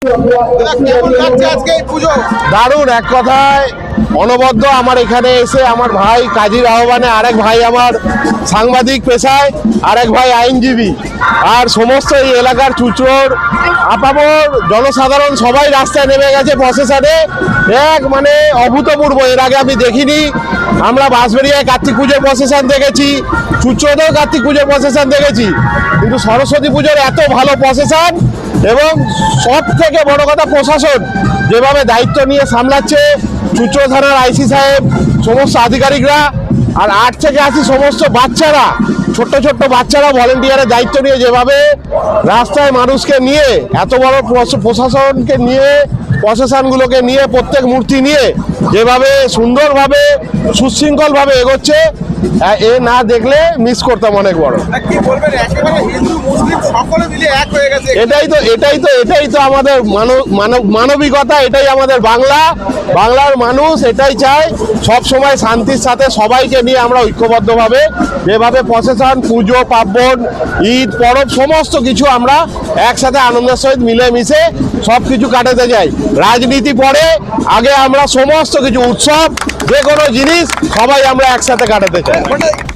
কেমন লাগছে আজকে এই পুজো? দারুণ, এক কথায় অনবদ্য। আমার এখানে এসে আমার ভাই কাজীর আহ্বানে, আরেক ভাই আমার সাংবাদিক পেশায়, আরেক ভাই আইনজীবী, আর সমস্ত এই এলাকার চুচড়োর আপামর জনসাধারণ সবাই রাস্তায় নেমে গেছে প্রসেশনে। এক মানে অভূতপূর্ব, এর আগে আমি দেখিনি। আমরা বাঁশবেড়িয়ায় কার্তিক পুজোর প্রসেশন দেখেছি, চুচড়োতেও কার্তিক পুজোর প্রসেশন দেখেছি, কিন্তু সরস্বতী পুজোর এত ভালো প্রসেশন। এবং সব থেকে বড় কথা, প্রশাসন যেভাবে দায়িত্ব নিয়ে সামলাচ্ছে, চুচড়ো থানার আইসি সাহেব, সমস্ত আধিকারিকরা, আর 8 থেকে 80 সমস্ত বাচ্চারা, ছোট্ট ছোট্ট বাচ্চারা ভলেন্টিয়ারের দায়িত্ব নিয়ে যেভাবে রাস্তায় মানুষকে নিয়ে, এত বড় প্রশাসনকে নিয়ে, প্রশাসনগুলোকে নিয়ে, প্রত্যেক মূর্তি নিয়ে যেভাবে সুন্দরভাবে সুশৃঙ্খলভাবে এগোচ্ছে, এ না দেখলে মিস করতাম অনেক বড়। কি বলবেন, একেবারে হিন্দু মুসলিম সকলে মিলে এক হয়ে গেছে। এটাই তো আমাদের মানবিকতা, এটাই আমাদের বাংলার মানুষ এটাই চায় সব সময় শান্তির সাথে সবাইকে নিয়ে আমরা ঐক্যবদ্ধভাবে যেভাবে প্রসেশন, পুজো পার্বণ, ঈদ পরব সমস্ত কিছু আমরা একসাথে আনন্দের সহিত মিলেমিশে সব কিছু কাটাতে যাই। রাজনীতি পরে, আগে আমরা সমস্ত কিছু উৎসব, যে কোনো জিনিস সবাই আমরা একসাথে কাটাতে চাই।